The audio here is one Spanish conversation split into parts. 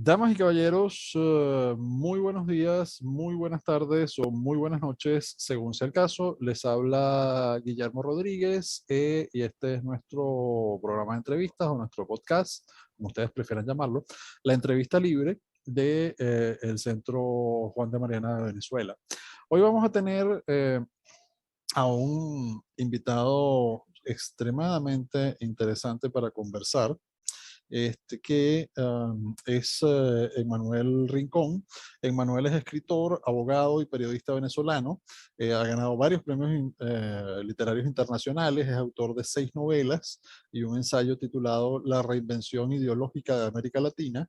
Damas y caballeros, muy buenos días, muy buenas tardes o muy buenas noches, según sea el caso. Les habla Guillermo Rodríguez y este es nuestro programa de entrevistas o nuestro podcast, como ustedes prefieran llamarlo, la entrevista libre de el Centro Juan de Mariana de Venezuela. Hoy vamos a tener a un invitado extremadamente interesante para conversar que es Emmanuel Rincón. Emmanuel es escritor, abogado y periodista venezolano. Ha ganado varios premios literarios internacionales. Es autor de 6 novelas y un ensayo titulado La reinvención ideológica de América Latina.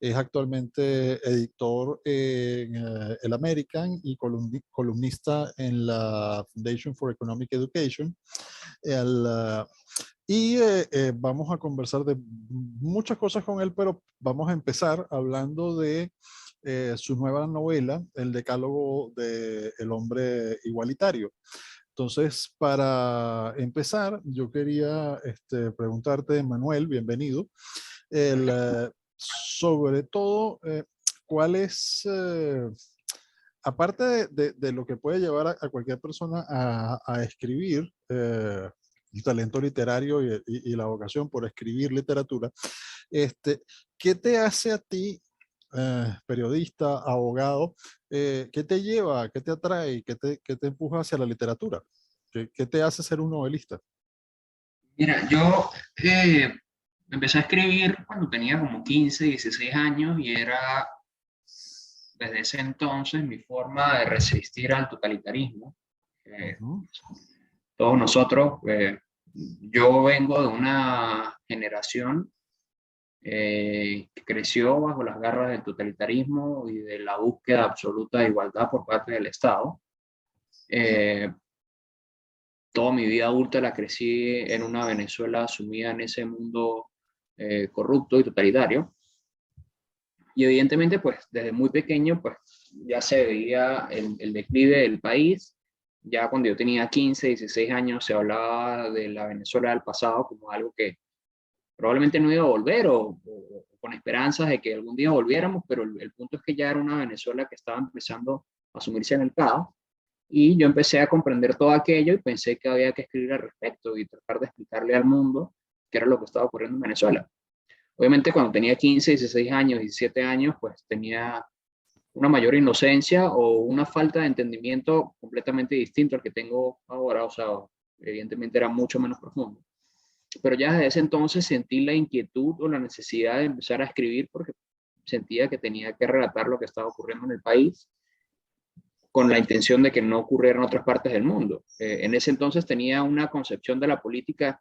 Es actualmente editor en El American y columnista en la Foundation for Economic Education. El, vamos a conversar de muchas cosas con él, pero vamos a empezar hablando de su nueva novela, El Decálogo del Hombre Igualitario. Entonces, para empezar, yo quería preguntarte, Manuel, bienvenido, sobre todo, ¿cuál es, aparte de lo que puede llevar a cualquier persona a escribir, el talento literario y la vocación por escribir literatura, este, ¿qué te hace a ti, periodista, abogado, qué te lleva, qué te atrae, qué te empuja hacia la literatura? ¿Qué te hace ser un novelista? Mira, yo empecé a escribir cuando tenía como 15, 16 años y era desde ese entonces mi forma de resistir al totalitarismo. Eh, Ujú. Todos nosotros, yo vengo de una generación que creció bajo las garras del totalitarismo y de la búsqueda absoluta de igualdad por parte del Estado. Eh, Toda mi vida adulta la crecí en una Venezuela sumida en ese mundo corrupto y totalitario. Y evidentemente, pues desde muy pequeño, pues ya se veía el declive del país. Ya cuando yo tenía 15, 16 años se hablaba de la Venezuela del pasado como algo que probablemente no iba a volver o con esperanzas de que algún día volviéramos, pero el punto es que ya era una Venezuela que estaba empezando a sumirse en el caos. Y yo empecé a comprender todo aquello y pensé que había que escribir al respecto y tratar de explicarle al mundo qué era lo que estaba ocurriendo en Venezuela. Obviamente cuando tenía 15, 16 años, 17 años, pues tenía una mayor inocencia o una falta de entendimiento completamente distinto al que tengo ahora, o sea, evidentemente era mucho menos profundo. Pero ya desde ese entonces sentí la inquietud o la necesidad de empezar a escribir porque sentía que tenía que relatar lo que estaba ocurriendo en el país con la intención de que no ocurriera en otras partes del mundo. En ese entonces tenía una concepción de la política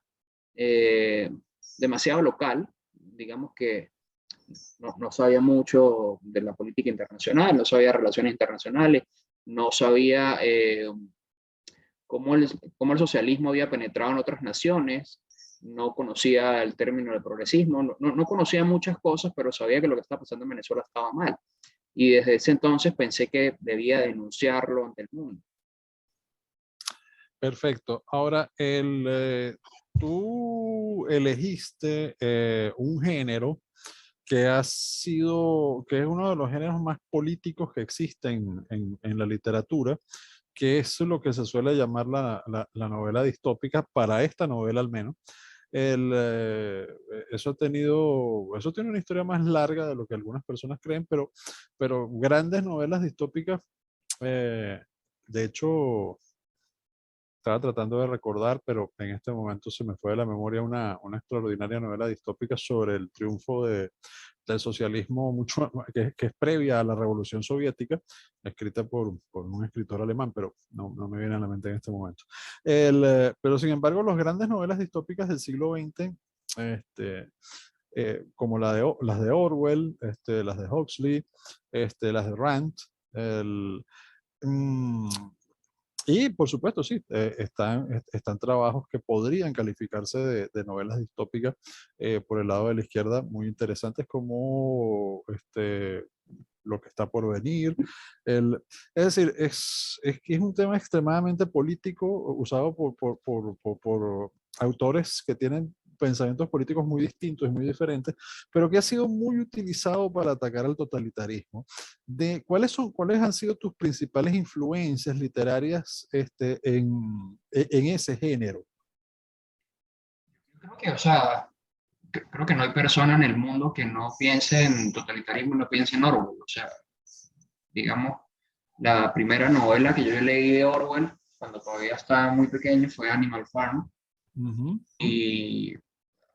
eh, demasiado local, digamos que no sabía mucho de la política internacional, no sabía relaciones internacionales, no sabía cómo, cómo el socialismo había penetrado en otras naciones, no conocía el término del progresismo, no conocía muchas cosas, pero sabía que lo que estaba pasando en Venezuela estaba mal. Y desde ese entonces pensé que debía denunciarlo ante el mundo. Perfecto. Ahora, tú elegiste un género que ha sido, que es uno de los géneros más políticos que existen en la literatura, que es lo que se suele llamar la novela distópica, para esta novela al menos. Eso tiene una historia más larga de lo que algunas personas creen, pero grandes novelas distópicas, eh, de hecho, estaba tratando de recordar, pero en este momento se me fue de la memoria una extraordinaria novela distópica sobre el triunfo del socialismo, que es previa a la Revolución Soviética, escrita por un escritor alemán, pero no me viene a la mente en este momento. Pero sin embargo, las grandes novelas distópicas del siglo XX, este, como las de Orwell, las de Huxley, las de Rand, el, mm, y por supuesto, sí, están trabajos que podrían calificarse de novelas distópicas por el lado de la izquierda, muy interesantes como Lo que está por venir. Es decir, que es un tema extremadamente político usado por autores que tienen pensamientos políticos muy distintos y muy diferentes, pero que ha sido muy utilizado para atacar al totalitarismo. ¿Cuáles han sido tus principales influencias literarias en ese género? Creo que, o sea, creo que no hay persona en el mundo que no piense en totalitarismo y no piense en Orwell. O sea, digamos, la primera novela que yo leí de Orwell cuando todavía estaba muy pequeño fue Animal Farm. Ujú, Y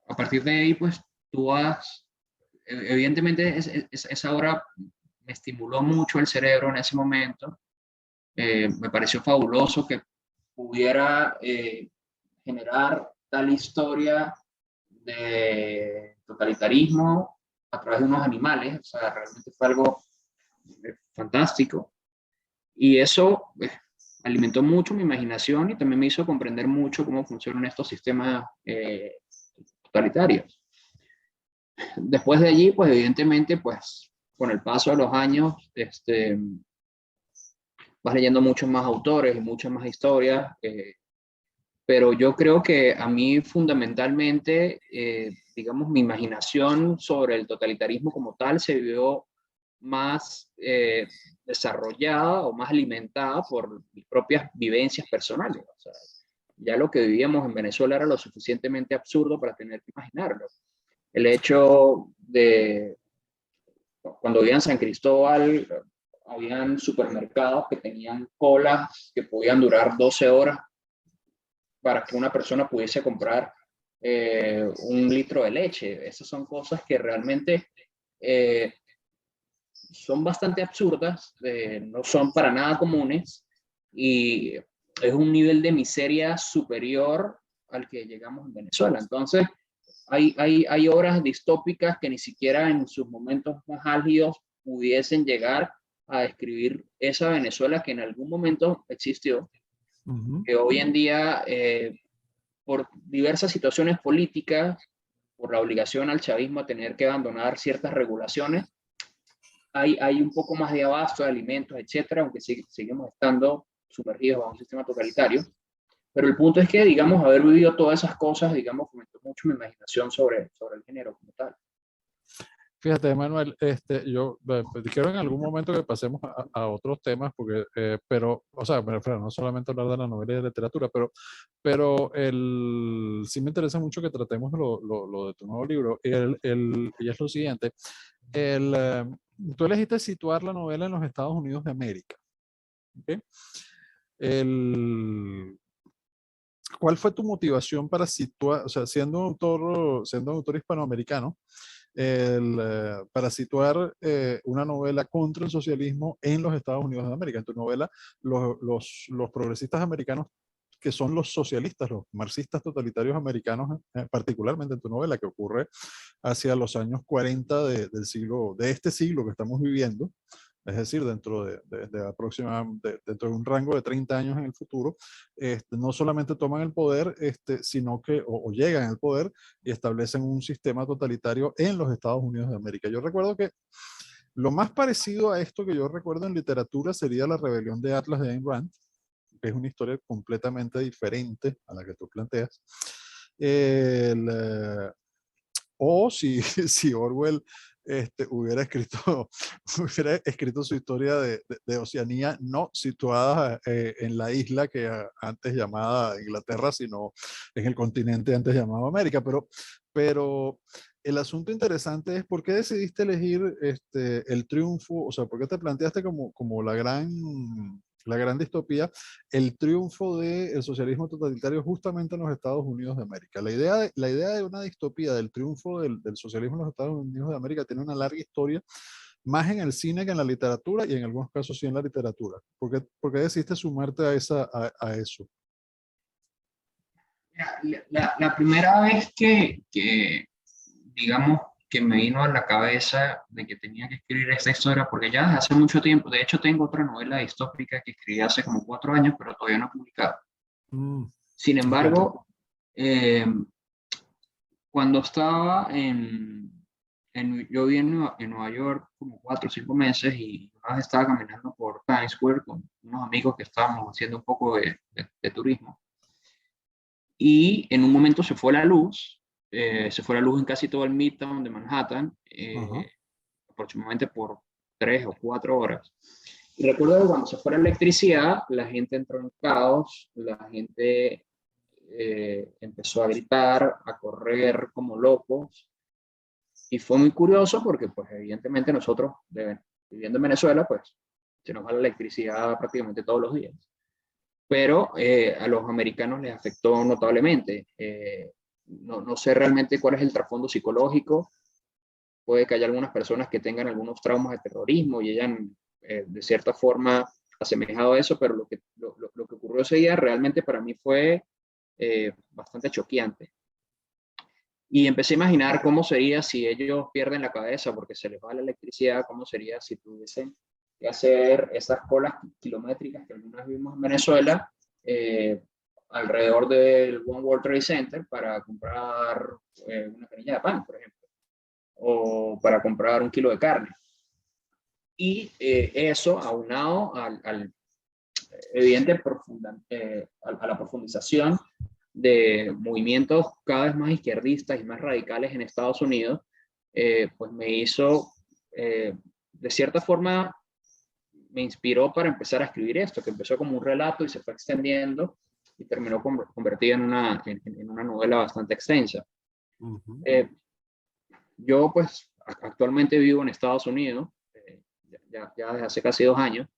a partir de ahí, pues tú vas, evidentemente esa obra me estimuló mucho el cerebro en ese momento. Me pareció fabuloso que pudiera generar tal historia de totalitarismo a través de unos animales. O sea, realmente fue algo fantástico. Y eso alimentó mucho mi imaginación y también me hizo comprender mucho cómo funcionan estos sistemas totalitarios. Después de allí, pues evidentemente, pues con el paso de los años, vas leyendo muchos más autores y muchas más historias, pero yo creo que a mí fundamentalmente, digamos, mi imaginación sobre el totalitarismo como tal se vio más desarrollada o más alimentada por mis propias vivencias personales. O sea, ya lo que vivíamos en Venezuela era lo suficientemente absurdo para tener que imaginarlo. El hecho de, cuando vivía en San Cristóbal, habían supermercados que tenían colas que podían durar 12 horas para que una persona pudiese comprar un litro de leche. Esas son cosas que realmente eh, son bastante absurdas, no son para nada comunes y es un nivel de miseria superior al que llegamos en Venezuela. Entonces, hay obras distópicas que ni siquiera en sus momentos más álgidos pudiesen llegar a describir esa Venezuela que en algún momento existió, ujú. que hoy en día, por diversas situaciones políticas, por la obligación al chavismo a tener que abandonar ciertas regulaciones, hay un poco más de abasto de alimentos, etcétera, aunque seguimos estando sumergidos bajo un sistema totalitario. Pero el punto es que, digamos, haber vivido todas esas cosas, digamos, fomentó mucho mi imaginación sobre el género como tal. Fíjate, Manuel, yo quiero en algún momento que pasemos a otros temas, porque, pero, o sea, me refiero no solamente hablar de la novela y de literatura, pero sí me interesa mucho que tratemos lo de tu nuevo libro. Y es lo siguiente, el, eh, tú elegiste situar la novela en los Estados Unidos de América. ¿Ok? El, ¿Cuál fue tu motivación para situar, o sea, siendo un autor hispanoamericano, para situar una novela contra el socialismo en los Estados Unidos de América? En tu novela, los progresistas americanos, que son los socialistas, los marxistas totalitarios americanos, particularmente en tu novela, que ocurre hacia los años 40 de este siglo que estamos viviendo, es decir, dentro de un rango de 30 años en el futuro, no solamente toman el poder, sino que o llegan al poder y establecen un sistema totalitario en los Estados Unidos de América. Yo recuerdo que lo más parecido a esto que yo recuerdo en literatura sería la rebelión de Atlas de Ayn Rand, que es una historia completamente diferente a la que tú planteas. El, eh, o si, si Orwell hubiera hubiera escrito su historia de Oceanía, no situada en la isla que antes llamada Inglaterra, sino en el continente antes llamado América. Pero el asunto interesante es por qué decidiste elegir el triunfo, o sea, por qué te planteaste como la gran la gran distopía, el triunfo del socialismo totalitario justamente en los Estados Unidos de América. La idea de una distopía, del triunfo del socialismo en los Estados Unidos de América, tiene una larga historia, más en el cine que en la literatura, y en algunos casos sí en la literatura. ¿Por qué decidiste sumarte a eso? Mira, la primera vez digamos, que me vino a la cabeza de que tenía que escribir esta historia, porque ya desde hace mucho tiempo, de hecho tengo otra novela distópica que escribí hace como 4 años, pero todavía no he publicado. Mm, Sin entiendo. embargo, eh, cuando estaba yo viví en Nueva York como 4 o 5 meses y una vez estaba caminando por Times Square con unos amigos que estábamos haciendo un poco de turismo. Y en un momento se fue la luz en casi todo el Midtown de Manhattan, Ajá. aproximadamente por 3 o 4 horas. Y recuerdo que cuando se fue la electricidad, la gente entró en caos, la gente empezó a gritar, a correr como locos. Y fue muy curioso porque, pues, evidentemente nosotros, viviendo en Venezuela, pues, se nos va la electricidad prácticamente todos los días. Pero a los americanos les afectó notablemente. No sé realmente cuál es el trasfondo psicológico. Puede que haya algunas personas que tengan algunos traumas de terrorismo y hayan, de cierta forma, asemejado a eso, pero lo que ocurrió ese día realmente para mí fue bastante choqueante. Y empecé a imaginar cómo sería si ellos pierden la cabeza porque se les va la electricidad, cómo sería si tuviesen que hacer esas colas kilométricas que algunas vimos en Venezuela, eh, alrededor del One World Trade Center para comprar una canilla de pan, por ejemplo, o para comprar un kilo de carne. Y eso aunado al evidente a la profundización de movimientos cada vez más izquierdistas y más radicales en Estados Unidos, pues me hizo, de cierta forma, me inspiró para empezar a escribir esto, que empezó como un relato y se fue extendiendo y terminó convertida en una novela bastante extensa. Ujú. Eh, yo pues actualmente vivo en Estados Unidos, ya desde hace casi 2 años,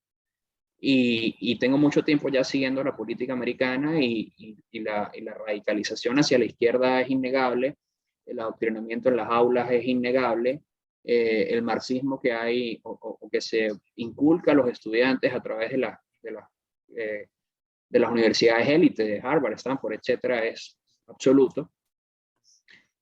y tengo mucho tiempo ya siguiendo la política americana y la radicalización hacia la izquierda es innegable, el adoctrinamiento en las aulas es innegable, el marxismo que hay o que se inculca a los estudiantes a través eh, de las universidades élite, de Harvard, Stanford, etcétera, es absoluto.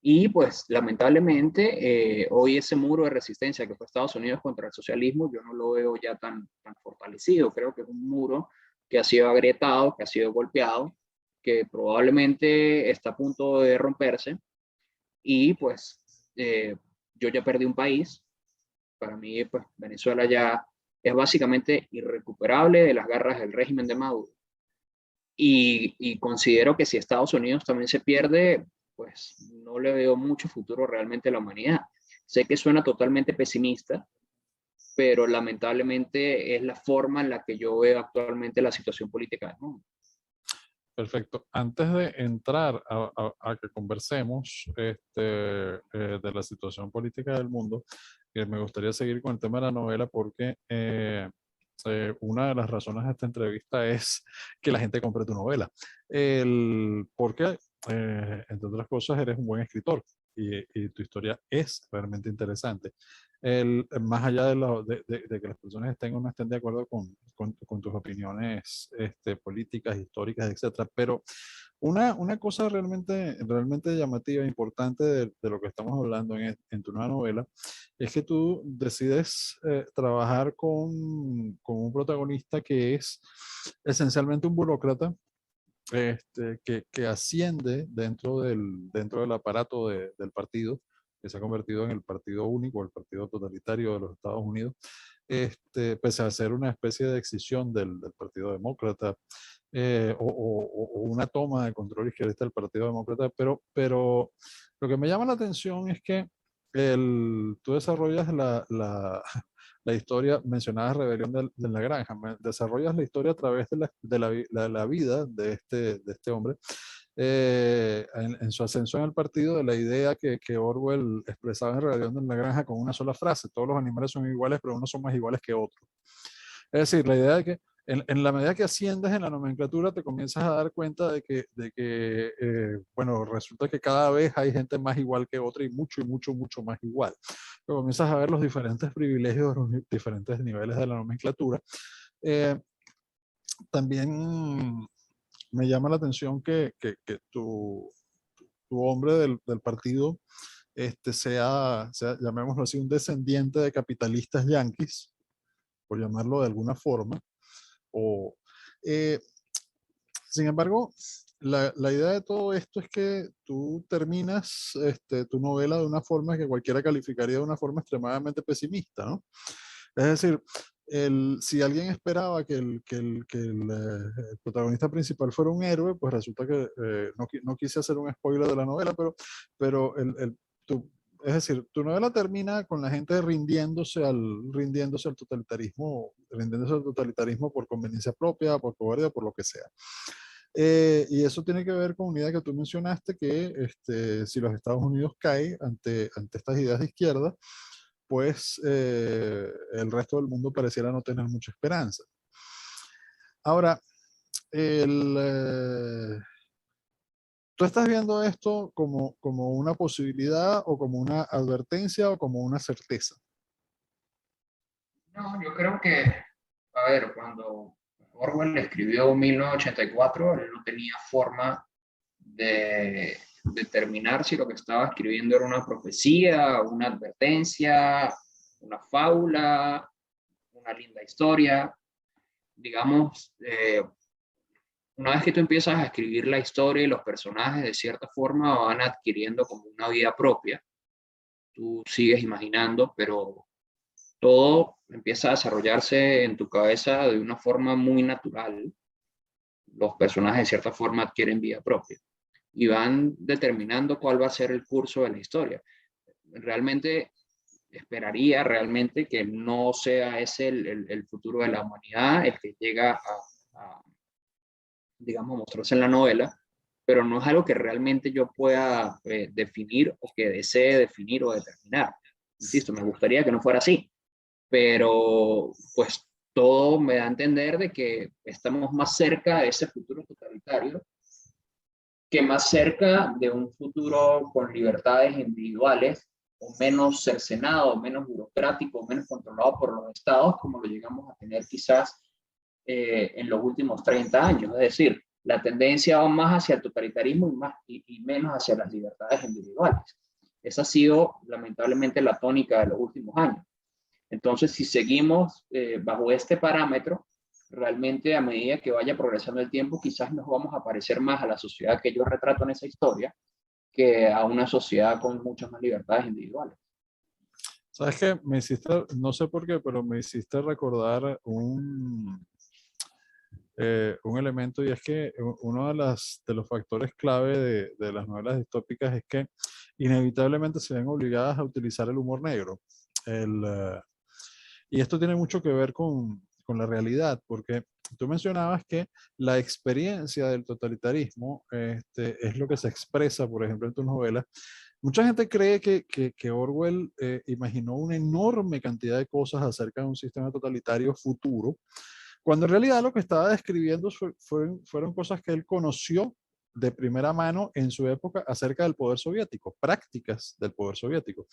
Y pues lamentablemente hoy ese muro de resistencia que fue Estados Unidos contra el socialismo, yo no lo veo ya tan fortalecido. Creo que es un muro que ha sido agrietado, que ha sido golpeado, que probablemente está a punto de romperse. Y pues yo ya perdí un país. Para mí, pues Venezuela ya es básicamente irrecuperable de las garras del régimen de Maduro. Y considero que si Estados Unidos también se pierde, pues no le veo mucho futuro realmente a la humanidad. Sé que suena totalmente pesimista, pero lamentablemente es la forma en la que yo veo actualmente la situación política del mundo. Perfecto. Antes de entrar a que conversemos de la situación política del mundo, me gustaría seguir con el tema de la novela porque una de las razones de esta entrevista es que la gente compre tu novela. Porque, entre otras cosas, eres un buen escritor y tu historia es realmente interesante. Más allá de que las personas estén o no estén de acuerdo con tus opiniones políticas, históricas, etcétera, pero una cosa realmente llamativa e importante de lo que estamos hablando en tu nueva novela es que tú decides trabajar con un protagonista que es esencialmente un burócrata que asciende dentro del aparato del partido, que se ha convertido en el partido único, el partido totalitario de los Estados Unidos, pese a ser una especie de excisión del Partido Demócrata, o una toma de control izquierdista del Partido Demócrata, pero lo que me llama la atención es que tú desarrollas la historia, mencionada Rebelión de la Granja, desarrollas la historia a través de la vida de este hombre, en su ascenso en el partido, de la idea que Orwell expresaba en Rebelión de la Granja con una sola frase: todos los animales son iguales, pero unos son más iguales que otros. Es decir, la idea de que en la medida que asciendes en la nomenclatura, te comienzas a dar cuenta bueno, resulta que cada vez hay gente más igual que otra y mucho, mucho más igual. Pero comienzas a ver los diferentes privilegios de los diferentes niveles de la nomenclatura. Eh, También me llama la atención que tu hombre del partido sea, llamémoslo así, un descendiente de capitalistas yanquis, por llamarlo de alguna forma. O, eh, Sin embargo, la idea de todo esto es que tú terminas tu novela de una forma que cualquiera calificaría de una forma extremadamente pesimista, ¿no? Es decir, si alguien esperaba el protagonista principal fuera un héroe, pues resulta que no quise hacer un spoiler de la novela, pero es decir, tu novela termina con la gente rindiéndose al totalitarismo por conveniencia propia, por cobardía, por lo que sea. Y eso tiene que ver con una idea que tú mencionaste, que si los Estados Unidos caen ante estas ideas de izquierda, pues el resto del mundo pareciera no tener mucha esperanza. Ahora, el, eh, ¿tú estás viendo esto como una posibilidad o como una advertencia o como una certeza? No, yo creo que, a ver, cuando Orwell escribió 1984, él no tenía forma de determinar si lo que estaba escribiendo era una profecía, una advertencia, una fábula, una linda historia. Digamos, una vez que tú empiezas a escribir la historia y los personajes de cierta forma van adquiriendo como una vida propia, tú sigues imaginando, pero todo empieza a desarrollarse en tu cabeza de una forma muy natural. Los personajes de cierta forma adquieren vida propia y van determinando cuál va a ser el curso de la historia. Realmente esperaría realmente que no sea ese el futuro de la humanidad, el que llega digamos, mostrarse en la novela, pero no es algo que realmente yo pueda definir o que desee definir o determinar. Insisto, me gustaría que no fuera así, pero pues todo me da a entender de que estamos más cerca de ese futuro totalitario que más cerca de un futuro con libertades individuales o menos cercenado, menos burocrático, menos controlado por los estados, como lo llegamos a tener quizás en los últimos 30 años. Es decir, la tendencia va más hacia el totalitarismo y menos hacia las libertades individuales. Esa ha sido lamentablemente la tónica de los últimos años. Entonces, si seguimos bajo este parámetro, realmente a medida que vaya progresando el tiempo, quizás nos vamos a parecer más a la sociedad que yo retrato en esa historia que a una sociedad con muchas más libertades individuales. ¿Sabes qué? Me hiciste, no sé por qué, pero me hiciste recordar un elemento, y es que uno de los factores clave de las novelas distópicas es que inevitablemente se ven obligadas a utilizar el humor negro. Y esto tiene mucho que ver con la realidad, porque tú mencionabas que la experiencia del totalitarismo es lo que se expresa, por ejemplo, en tus novelas. Mucha gente cree que Orwell imaginó una enorme cantidad de cosas acerca de un sistema totalitario futuro, cuando en realidad lo que estaba describiendo fueron cosas que él conoció de primera mano en su época acerca del poder soviético, prácticas del poder soviético.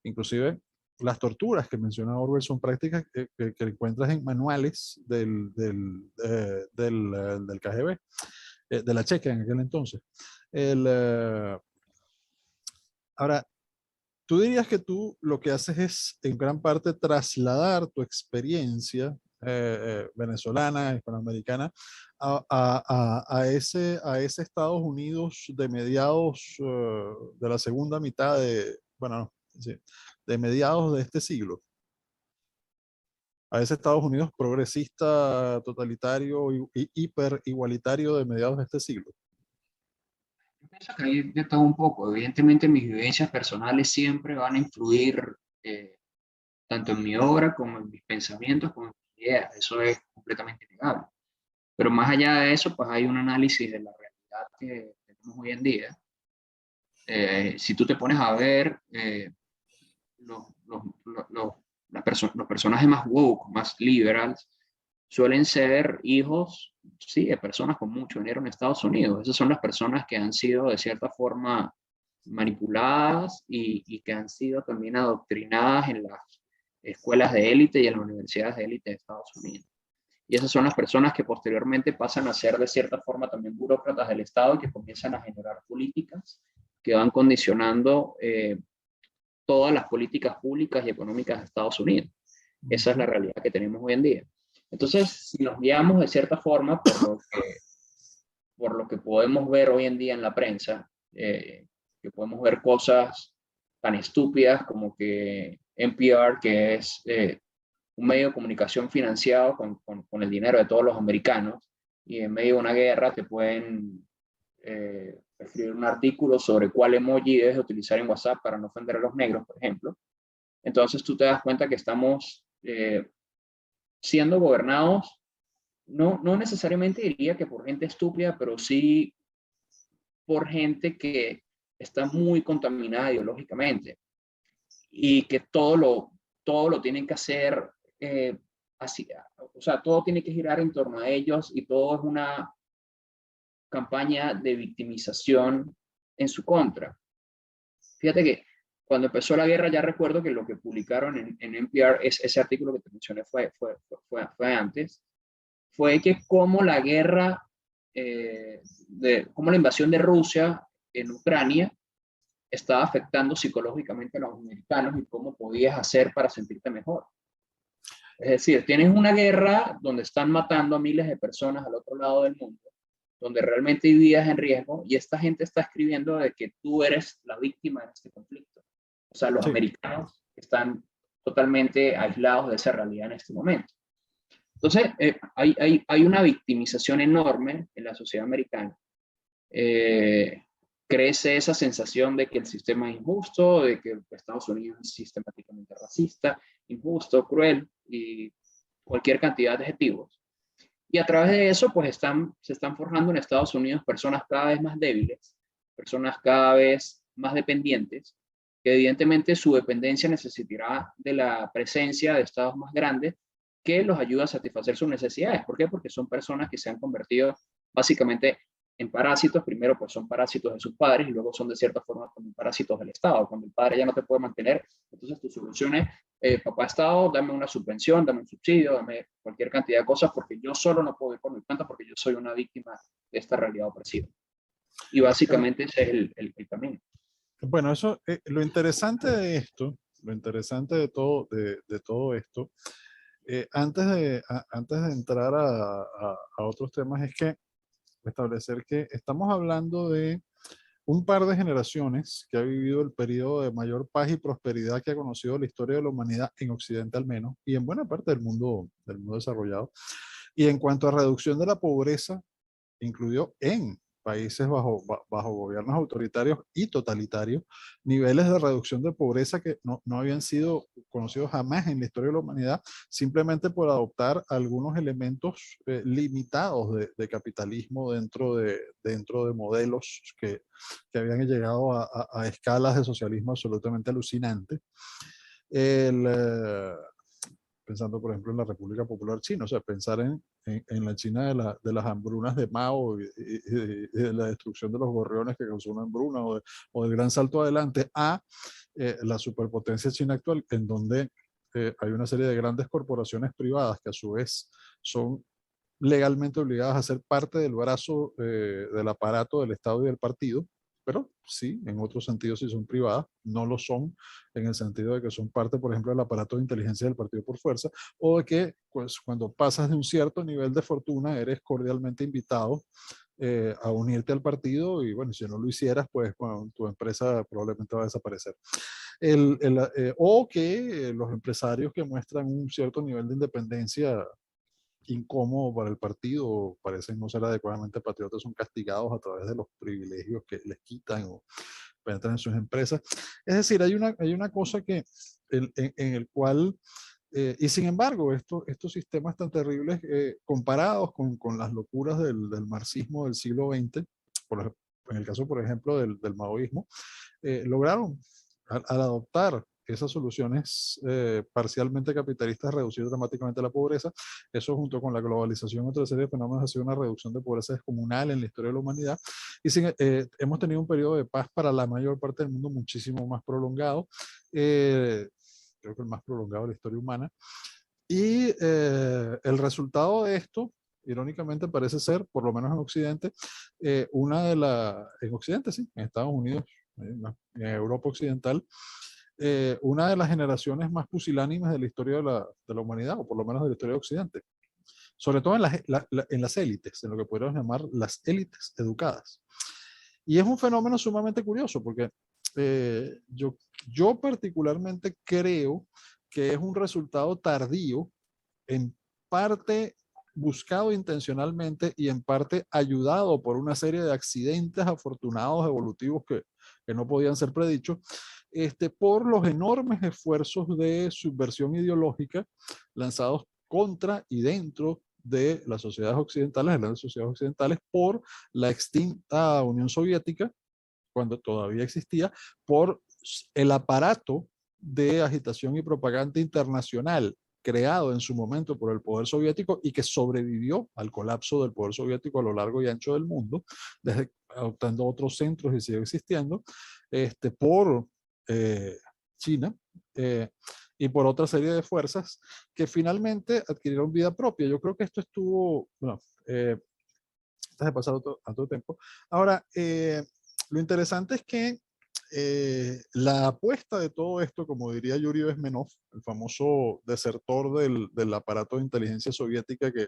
Inclusive las torturas que menciona Orwell son prácticas que encuentras en manuales del KGB, de la Checa en aquel entonces. El, eh, Ahora, tú dirías que tú lo que haces es en gran parte trasladar tu experiencia venezolana, hispanoamericana, a ese Estados Unidos de mediados de la segunda mitad bueno, no, sí, de mediados de este siglo, a ese Estados Unidos progresista, totalitario y hiper igualitario de mediados de este siglo. Yo pienso que hay de todo un poco. Evidentemente mis vivencias personales siempre van a influir eh, tanto en mi obra como en mis pensamientos, como en mis ideas. Eso es completamente innegable. Pero más allá de eso, pues hay un análisis de la realidad que tenemos hoy en día. Si tú te pones a ver los, los, los, los personajes más woke, más liberals, suelen ser hijos, sí, de personas con mucho dinero en Estados Unidos. Esas son las personas que han sido de cierta forma manipuladas y que han sido también adoctrinadas en las escuelas de élite y en las universidades de élite de Estados Unidos. Y esas son las personas que posteriormente pasan a ser de cierta forma también burócratas del Estado y que comienzan a generar políticas que van condicionando todas las políticas públicas y económicas de Estados Unidos. Esa es la realidad que tenemos hoy en día. Entonces, si nos guiamos de cierta forma por lo que podemos ver hoy en día en la prensa, que podemos ver cosas tan estúpidas como que NPR, que es un medio de comunicación financiado con el dinero de todos los americanos, y en medio de una guerra te pueden escribir un artículo sobre cuál emoji debes utilizar en WhatsApp para no ofender a los negros, por ejemplo. Entonces tú te das cuenta que estamos siendo gobernados, no necesariamente diría que por gente estúpida, pero sí por gente que está muy contaminada ideológicamente y que todo lo tienen que hacer así, o sea, todo tiene que girar en torno a ellos y todo es una campaña de victimización en su contra. Fíjate que cuando empezó la guerra, ya recuerdo que lo que publicaron en NPR, ese artículo que te mencioné fue antes, fue que como la guerra, como la invasión de Rusia en Ucrania estaba afectando psicológicamente a los americanos y cómo podías hacer para sentirte mejor. Es decir, tienes una guerra donde están matando a miles de personas al otro lado del mundo, donde realmente hay vidas en riesgo y esta gente está escribiendo de que tú eres la víctima de este conflicto. O sea, los Sí. americanos están totalmente aislados de esa realidad en este momento. Entonces, hay una victimización enorme en la sociedad americana. Crece esa sensación de que el sistema es injusto, de que Estados Unidos es sistemáticamente racista, injusto, cruel y cualquier cantidad de adjetivos. Y a través de eso, pues se están forjando en Estados Unidos personas cada vez más débiles, personas cada vez más dependientes, que evidentemente su dependencia necesitará de la presencia de estados más grandes que los ayuda a satisfacer sus necesidades. ¿Por qué? Porque son personas que se han convertido básicamente en parásitos. Primero, pues son parásitos de sus padres y luego son de cierta forma también parásitos del Estado. Cuando el padre ya no te puede mantener, entonces tu solución es, papá Estado, dame una subvención, dame un subsidio, dame cualquier cantidad de cosas porque yo solo no puedo ir por mi cuenta porque yo soy una víctima de esta realidad opresiva. Y básicamente ese es el camino. Bueno, eso, lo interesante de esto, lo interesante de todo esto, antes de entrar a otros temas, es que establecer que estamos hablando de un par de generaciones que ha vivido el periodo de mayor paz y prosperidad que ha conocido la historia de la humanidad en Occidente al menos, y en buena parte del mundo desarrollado. Y en cuanto a reducción de la pobreza, incluido en países bajo gobiernos autoritarios y totalitarios, niveles de reducción de pobreza que no habían sido conocidos jamás en la historia de la humanidad, simplemente por adoptar algunos elementos limitados de capitalismo dentro de modelos que habían llegado a escalas de socialismo absolutamente alucinantes. El, pensando, por ejemplo, en la República Popular China, o sea, pensar en la China de las hambrunas de Mao y de la destrucción de los gorriones que causó una hambruna, o del gran salto adelante a la superpotencia china actual, en donde hay una serie de grandes corporaciones privadas que a su vez son legalmente obligadas a ser parte del brazo del aparato del Estado y del partido, pero sí, en otros sentidos sí son privadas, no lo son en el sentido de que son parte, por ejemplo, del aparato de inteligencia del partido por fuerza, o de que pues, cuando pasas de un cierto nivel de fortuna eres cordialmente invitado a unirte al partido y bueno, si no lo hicieras, pues bueno, tu empresa probablemente va a desaparecer. O que los empresarios que muestran un cierto nivel de independencia incómodo para el partido, parecen no ser adecuadamente patriotas, son castigados a través de los privilegios que les quitan o penetran en sus empresas. Es decir, hay una cosa que en el cual, y sin embargo, estos sistemas tan terribles comparados con las locuras del marxismo del siglo XX, en el caso, por ejemplo, del maoísmo, lograron al adoptar esas soluciones parcialmente capitalistas reducir dramáticamente la pobreza. Eso junto con la globalización y otra serie de fenómenos ha sido una reducción de pobreza descomunal en la historia de la humanidad. Y hemos tenido un periodo de paz para la mayor parte del mundo muchísimo más prolongado. Creo que el más prolongado de la historia humana. Y el resultado de esto, irónicamente, parece ser, por lo menos en Occidente, en Occidente, sí, en Estados Unidos, en Europa Occidental, una de las generaciones más pusilánimes de la historia de la humanidad, o por lo menos de la historia de Occidente. Sobre todo en las élites, en lo que podríamos llamar las élites educadas. Y es un fenómeno sumamente curioso, porque yo particularmente creo que es un resultado tardío, en parte buscado intencionalmente y en parte ayudado por una serie de accidentes afortunados evolutivos que no podían ser predichos, por los enormes esfuerzos de subversión ideológica lanzados contra y dentro de las sociedades occidentales, de las sociedades occidentales, por la extinta Unión Soviética, cuando todavía existía, por el aparato de agitación y propaganda internacional creado en su momento por el poder soviético y que sobrevivió al colapso del poder soviético a lo largo y ancho del mundo, desde adoptando otros centros y sigue existiendo, por eh, China y por otra serie de fuerzas que finalmente adquirieron vida propia. Yo creo que esto estuvo, bueno, antes de pasar a otro tiempo. Ahora, lo interesante es que la apuesta de todo esto, como diría Yuri Bezmenov, el famoso desertor del aparato de inteligencia soviética que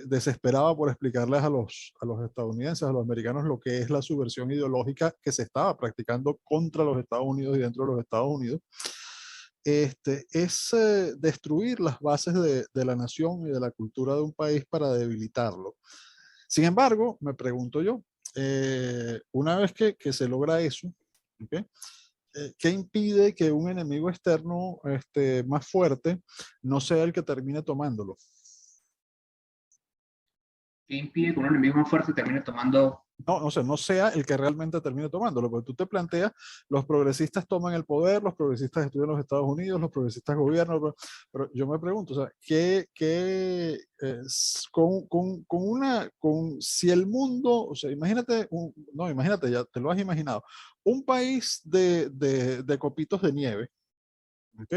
desesperaba por explicarles a los estadounidenses, a los americanos, lo que es la subversión ideológica que se estaba practicando contra los Estados Unidos y dentro de los Estados Unidos, es destruir las bases de la nación y de la cultura de un país para debilitarlo. Sin embargo, me pregunto yo, una vez que se logra eso, ¿okay? ¿Qué impide que un enemigo externo más fuerte no sea el que termine tomándolo? ¿Qué impide que un enemigo más fuerte termine tomando? No, o sea, no sea el que realmente termine tomándolo, porque tú te planteas, los progresistas toman el poder, los progresistas estudian en los Estados Unidos, los progresistas gobiernan, pero yo me pregunto, o sea, si el mundo, o sea, imagínate, no, imagínate, ya te lo has imaginado, un país de copitos de nieve, ¿ok?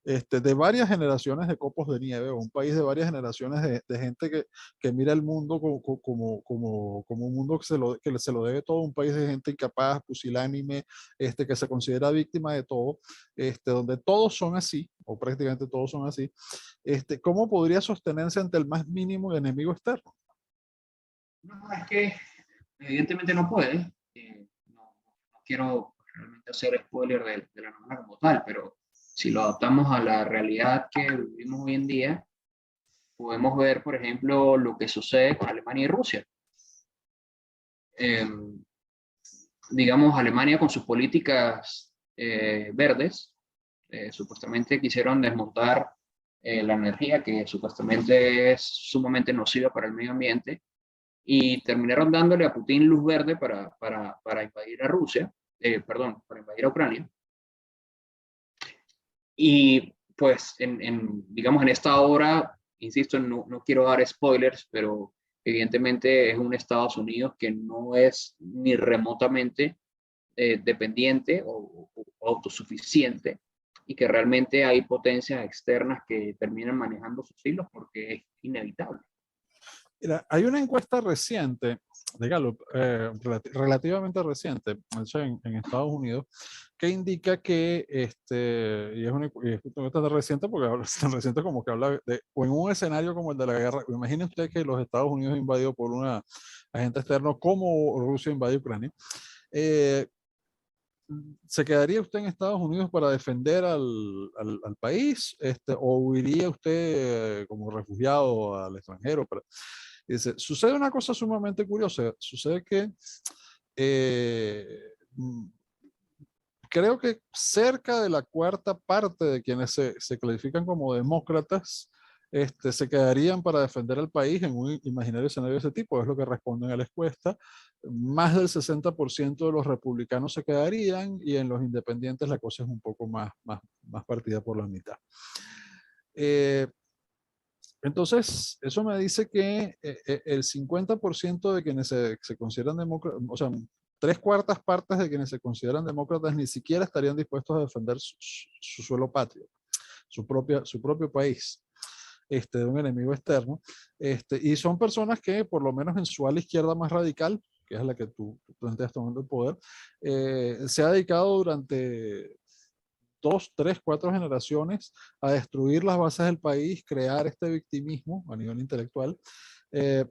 De varias generaciones de copos de nieve, o un país de varias generaciones de gente que mira el mundo como un mundo que se lo debe todo, un país de gente incapaz, pusilánime, que se considera víctima de todo, donde todos son así, o prácticamente todos son así, ¿cómo podría sostenerse ante el más mínimo enemigo externo? No, es que evidentemente no puede. No quiero realmente hacer spoiler de la novela como tal, pero si lo adaptamos a la realidad que vivimos hoy en día, podemos ver, por ejemplo, lo que sucede con Alemania y Rusia. Eh, digamos, Alemania con sus políticas verdes, supuestamente quisieron desmontar la energía que supuestamente es sumamente nociva para el medio ambiente y terminaron dándole a Putin luz verde para invadir a Rusia, perdón, para invadir a Ucrania. Y pues, digamos, en esta obra, insisto, no quiero dar spoilers, pero evidentemente es un Estados Unidos que no es ni remotamente dependiente o autosuficiente y que realmente hay potencias externas que terminan manejando sus hilos porque es inevitable. Mira, hay una encuesta reciente de Gallup, relativamente reciente, hecha en Estados Unidos, que indica que, y es una encuesta reciente porque habla, tan reciente como que habla de, o en un escenario como el de la guerra, imagine usted que los Estados Unidos invadido por una agente externo como Rusia invade Ucrania, eh, ¿se quedaría usted en Estados Unidos para defender al país? ¿O huiría usted como refugiado al extranjero? Dice, sucede una cosa sumamente curiosa. Sucede que eh, mm, creo que cerca de la cuarta parte de quienes se clasifican como demócratas se quedarían para defender al país en un imaginario escenario de ese tipo, es lo que responden a la encuesta. Más del 60% de los republicanos se quedarían y en los independientes la cosa es un poco más partida por la mitad. Entonces, eso me dice que el 50% de quienes se consideran demócratas, o sea, 3/4 partes de quienes se consideran demócratas ni siquiera estarían dispuestos a defender su suelo patrio, su propio país, de un enemigo externo. Y son personas que, por lo menos en su ala izquierda más radical, que es la que tú planteas tomando el poder, se ha dedicado durante 2, 3, 4 generaciones a destruir las bases del país, crear este victimismo a nivel intelectual. Eh,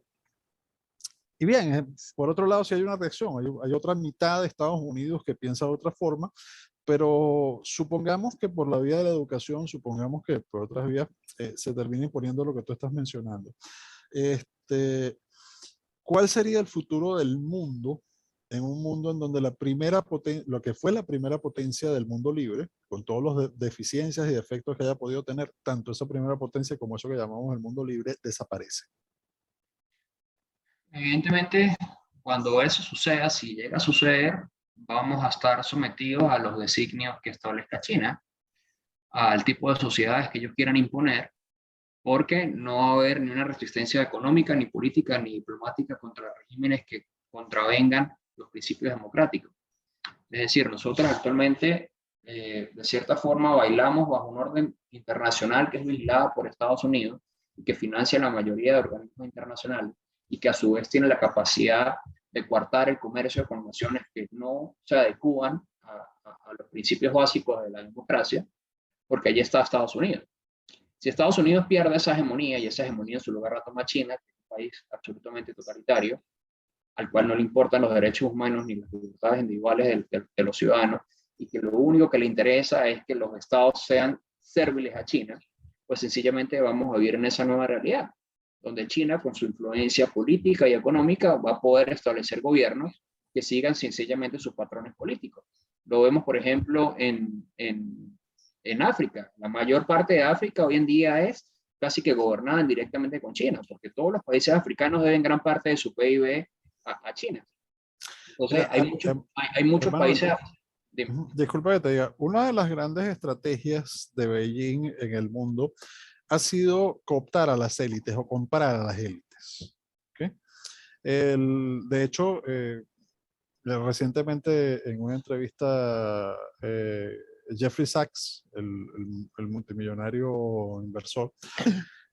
y bien, por otro lado, sí hay una reacción, hay otra mitad de Estados Unidos que piensa de otra forma, pero supongamos que por la vía de la educación, supongamos que por otras vías se termina imponiendo lo que tú estás mencionando. Este, ¿Cuál sería el futuro del mundo en un mundo en donde lo que fue la primera potencia del mundo libre, con todas las deficiencias y defectos que haya podido tener, tanto esa primera potencia como eso que llamamos el mundo libre, desaparece? Evidentemente, cuando eso suceda, si llega a suceder, vamos a estar sometidos a los designios que establezca China, al tipo de sociedades que ellos quieran imponer, porque no va a haber ni una resistencia económica, ni política, ni diplomática contra regímenes que contravengan los principios democráticos. Es decir, nosotros actualmente, de cierta forma, bailamos bajo un orden internacional que es vigilado por Estados Unidos y que financia la mayoría de organismos internacionales y que a su vez tiene la capacidad de coartar el comercio con naciones que no se adecúan a los principios básicos de la democracia, porque allí está Estados Unidos. Si Estados Unidos pierde esa hegemonía y esa hegemonía en su lugar la toma China, que es un país absolutamente totalitario, al cual no le importan los derechos humanos ni las libertades individuales de los ciudadanos, y que lo único que le interesa es que los estados sean sérviles a China, pues sencillamente vamos a vivir en esa nueva realidad, donde China, con su influencia política y económica, va a poder establecer gobiernos que sigan sencillamente sus patrones políticos. Lo vemos, por ejemplo, en África. La mayor parte de África hoy en día es casi que gobernada indirectamente con China, porque todos los países africanos deben gran parte de su PIB a China. Entonces, Mira, hay muchos hermano, países. Dime. disculpa que te diga, una de las grandes estrategias de Beijing en el mundo ha sido cooptar a las élites o comprar a las élites. ¿Okay? De hecho, recientemente en una entrevista, Jeffrey Sachs, el multimillonario inversor,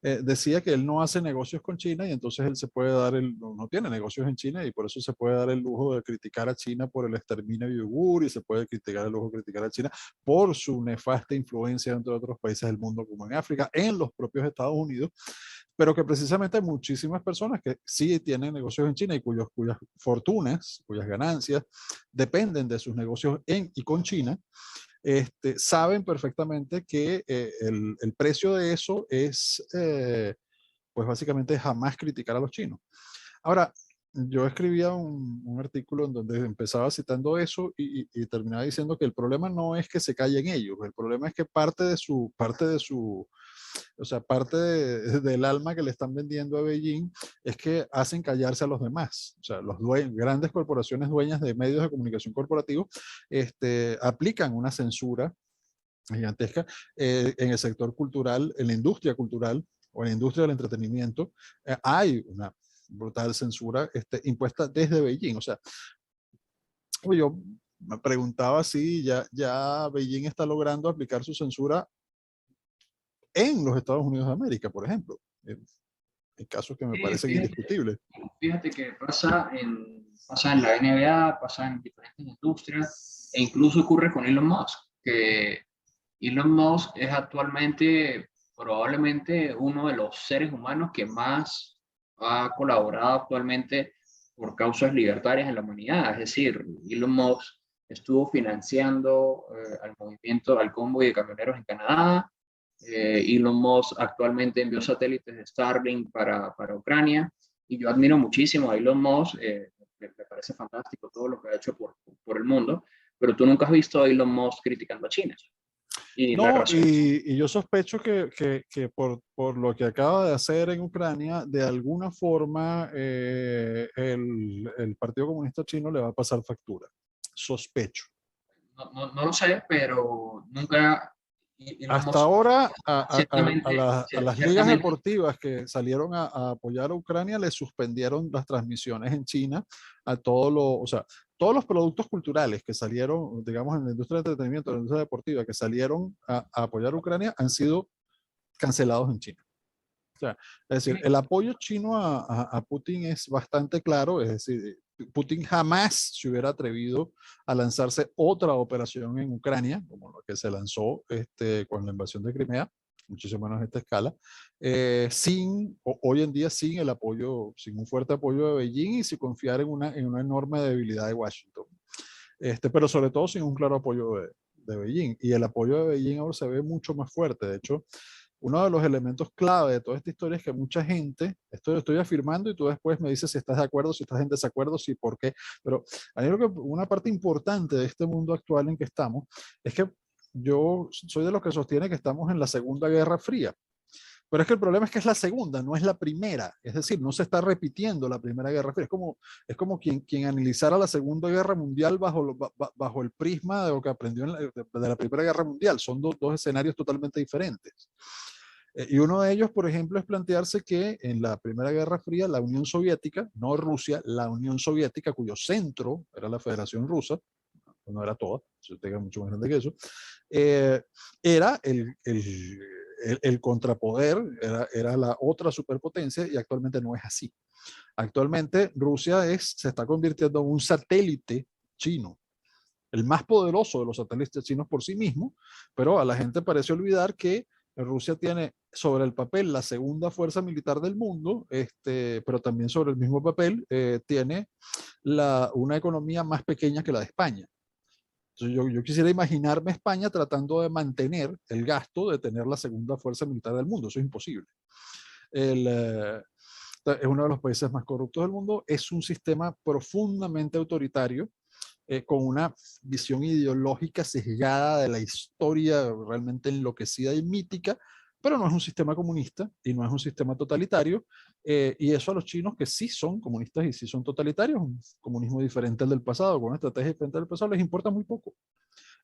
decía que él no hace negocios con China y entonces él se puede dar no tiene negocios en China y por eso se puede dar el lujo de criticar a China por el exterminio de Uigur y se puede criticar el lujo de criticar a China por su nefasta influencia dentro de otros países del mundo como en África, en los propios Estados Unidos, pero que precisamente hay muchísimas personas que sí tienen negocios en China y cuyas fortunas, cuyas ganancias dependen de sus negocios en y con China. Saben perfectamente que el precio de eso es, pues básicamente jamás criticar a los chinos. Ahora, yo escribía un artículo en donde empezaba citando eso y terminaba diciendo que el problema no es que se callen ellos, el problema es que o sea, del alma que le están vendiendo a Beijing es que hacen callarse a los demás. O sea, grandes corporaciones dueñas de medios de comunicación corporativos aplican una censura gigantesca en el sector cultural, en la industria cultural o en la industria del entretenimiento. Hay una brutal censura impuesta desde Beijing. O sea, yo me preguntaba si ya Beijing está logrando aplicar su censura en los Estados Unidos de América, por ejemplo, en casos que me Sí, parecen indiscutibles. fíjate que pasa en la NBA, pasa en diferentes industrias, e incluso ocurre con Elon Musk, que Elon Musk es actualmente probablemente uno de los seres humanos que más ha colaborado actualmente por causas libertarias en la humanidad. Es decir, Elon Musk estuvo financiando al movimiento, al convoy de camioneros en Canadá. Elon Musk actualmente envió satélites de Starlink para Ucrania, y yo admiro muchísimo a Elon Musk. Me parece fantástico todo lo que ha hecho por el mundo, pero tú nunca has visto a Elon Musk criticando a China. y la No, razón. y yo sospecho que por lo que acaba de hacer en Ucrania, de alguna forma el Partido Comunista Chino le va a pasar factura. Sospecho. No lo sé, pero nunca, y lo Hasta hemos, ahora, ciertamente, a las ligas ciertamente, deportivas que salieron a apoyar a Ucrania le suspendieron las transmisiones en China a o sea, todos los productos culturales que salieron, digamos, en la industria del entretenimiento, en la industria deportiva, que salieron a apoyar a Ucrania han sido cancelados en China. O sea, es decir, el apoyo chino a Putin es bastante claro, es decir, Putin jamás se hubiera atrevido a lanzarse otra operación en Ucrania, como lo que se lanzó con la invasión de Crimea, muchísimo menos a esta escala, hoy en día sin el apoyo, sin un fuerte apoyo de Beijing y sin confiar en una enorme debilidad de Washington. Pero sobre todo sin un claro apoyo de Beijing. Y el apoyo de Beijing ahora se ve mucho más fuerte. De hecho, uno de los elementos clave de toda esta historia es que mucha gente, esto lo estoy afirmando y tú después me dices si estás de acuerdo, si estás en desacuerdo, si por qué, pero a mí creo que una parte importante de este mundo actual en que estamos es que yo soy de los que sostiene que estamos en la Segunda Guerra Fría. Pero es que el problema es que es la segunda, no es la primera. Es decir, no se está repitiendo la Primera Guerra Fría. Es como quien analizara la Segunda Guerra Mundial bajo el prisma de lo que aprendió de la Primera Guerra Mundial. Son dos escenarios totalmente diferentes. Y uno de ellos, por ejemplo, es plantearse que en la Primera Guerra Fría, la Unión Soviética, no Rusia, la Unión Soviética, cuyo centro era la Federación Rusa, no era toda, se tenga mucho más grande que eso, era el contrapoder, era la otra superpotencia y actualmente no es así. Actualmente Rusia se está convirtiendo en un satélite chino, el más poderoso de los satélites chinos por sí mismo, pero a la gente parece olvidar que Rusia tiene sobre el papel la segunda fuerza militar del mundo, pero también sobre el mismo papel tiene una economía más pequeña que la de España. Entonces yo quisiera imaginarme España tratando de mantener el gasto de tener la segunda fuerza militar del mundo. Eso es imposible. Es uno de los países más corruptos del mundo. Es un sistema profundamente autoritario, con una visión ideológica sesgada de la historia realmente enloquecida y mítica, pero no es un sistema comunista y no es un sistema totalitario. Y eso a los chinos que sí son comunistas y sí son totalitarios, un comunismo diferente al del pasado, con una estrategia diferente al pasado, les importa muy poco.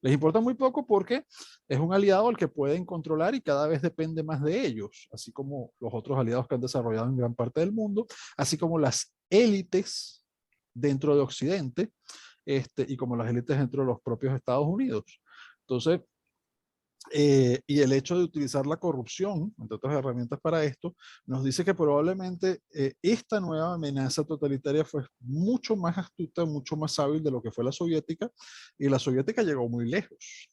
Les importa muy poco porque es un aliado al que pueden controlar y cada vez depende más de ellos, así como los otros aliados que han desarrollado en gran parte del mundo, así como las élites dentro de Occidente, y como las élites dentro de los propios Estados Unidos. Entonces, y el hecho de utilizar la corrupción, entre otras herramientas para esto, nos dice que probablemente esta nueva amenaza totalitaria fue mucho más astuta, mucho más hábil de lo que fue la soviética, y la soviética llegó muy lejos.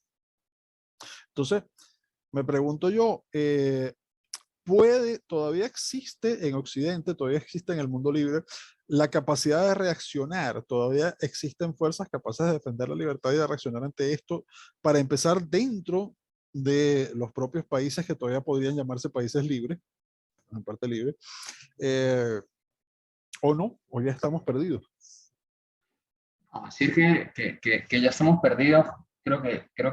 Entonces, me pregunto yo, todavía existe en Occidente, todavía existe en el mundo libre la capacidad de reaccionar, todavía existen fuerzas capaces de defender la libertad y de reaccionar ante esto para empezar dentro de los propios países que todavía podrían llamarse países libres, en parte libre, eh, o no, o ya estamos perdidos. Decir que ya estamos perdidos, creo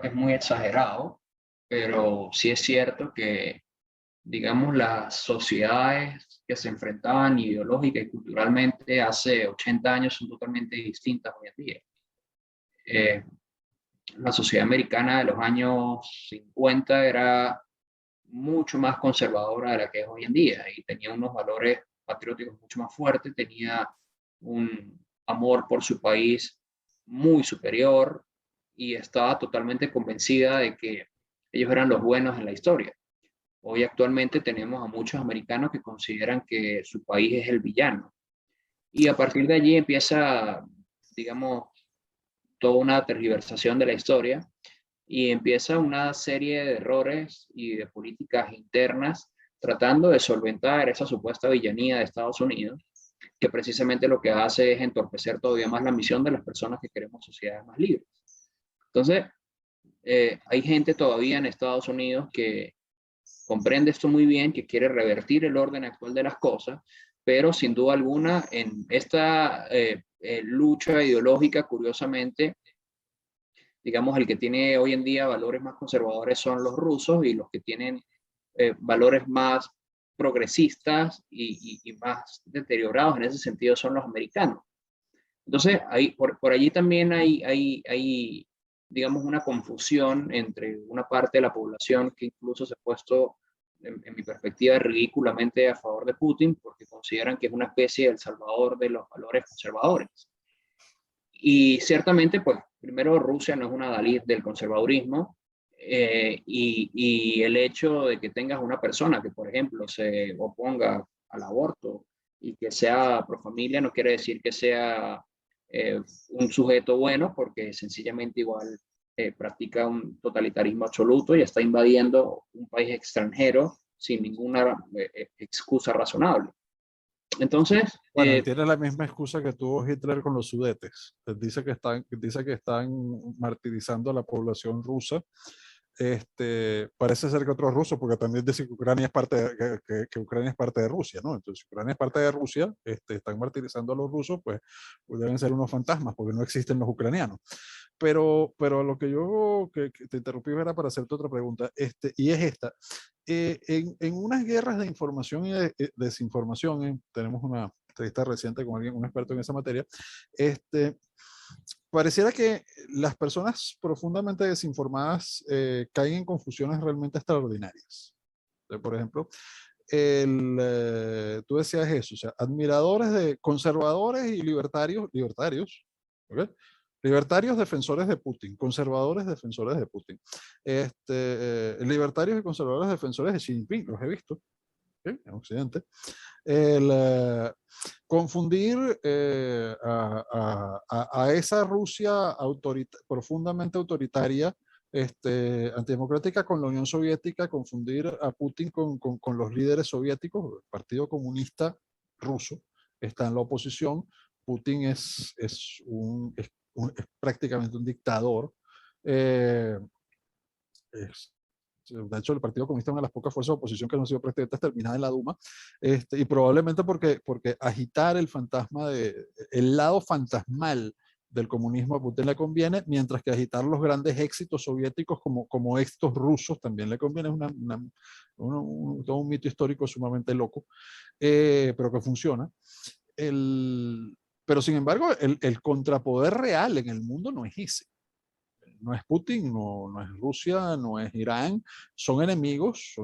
que es muy exagerado, pero sí es cierto que, digamos, las sociedades que se enfrentaban ideológica y culturalmente hace 80 años son totalmente distintas hoy en día. Eh, la sociedad americana de los años 50 era mucho más conservadora de la que es hoy en día y tenía unos valores patrióticos mucho más fuertes, tenía un amor por su país muy superior y estaba totalmente convencida de que ellos eran los buenos en la historia. Hoy actualmente tenemos a muchos americanos que consideran que su país es el villano y a partir de allí empieza, digamos, toda una tergiversación de la historia y empieza una serie de errores y de políticas internas tratando de solventar esa supuesta villanía de Estados Unidos, que precisamente lo que hace es entorpecer todavía más la misión de las personas que queremos sociedades más libres. Entonces, hay gente todavía en Estados Unidos que comprende esto muy bien, que quiere revertir el orden actual de las cosas, pero sin duda alguna en esta lucha ideológica, curiosamente, digamos, el que tiene hoy en día valores más conservadores son los rusos, y los que tienen valores más progresistas y más deteriorados en ese sentido son los americanos. Entonces, por allí también hay, digamos, una confusión entre una parte de la población que incluso se ha puesto, en mi perspectiva, ridículamente a favor de Putin, porque consideran que es una especie de El Salvador de los valores conservadores. Y ciertamente, pues, primero, Rusia no es una Dalí del conservadurismo, y el hecho de que tengas una persona que, por ejemplo, se oponga al aborto y que sea pro familia no quiere decir que sea un sujeto bueno, porque sencillamente igual practica un totalitarismo absoluto y está invadiendo un país extranjero sin ninguna excusa razonable. Entonces, Bueno, él tiene la misma excusa que tuvo Hitler con los Sudetes. Él dice que están martirizando a la población rusa. Parece ser que otros rusos, porque también dice que Ucrania es parte que Ucrania es parte de Rusia, ¿no? Entonces, si Ucrania es parte de Rusia, están martirizando a los rusos, pues deben ser unos fantasmas, porque no existen los ucranianos. Pero lo que yo que te interrumpí era para hacerte otra pregunta, y es esta. En unas guerras de información y de desinformación, tenemos una entrevista reciente con alguien, un experto en esa materia, pareciera que las personas profundamente desinformadas caen en confusiones realmente extraordinarias. Por ejemplo, tú decías eso, o sea, admiradores de conservadores y libertarios, ¿ok? Libertarios defensores de Putin, conservadores defensores de Putin, libertarios y conservadores defensores de Xi Jinping, los he visto, ¿ok? En Occidente. El, confundir a esa Rusia profundamente autoritaria, antidemocrática, con la Unión Soviética, confundir a Putin con los líderes soviéticos. El Partido Comunista Ruso está en la oposición. Putin es prácticamente un dictador. Es, de hecho, el Partido Comunista es una de las pocas fuerzas de oposición que no han sido prácticamente terminadas en la Duma, y probablemente porque agitar el lado fantasmal del comunismo a Putin le conviene, mientras que agitar los grandes éxitos soviéticos como éxitos rusos también le conviene. Es todo un mito histórico sumamente loco, pero que funciona. Pero sin embargo, el contrapoder real en el mundo no es ese. No es Putin, no es Rusia, no es Irán. Son enemigos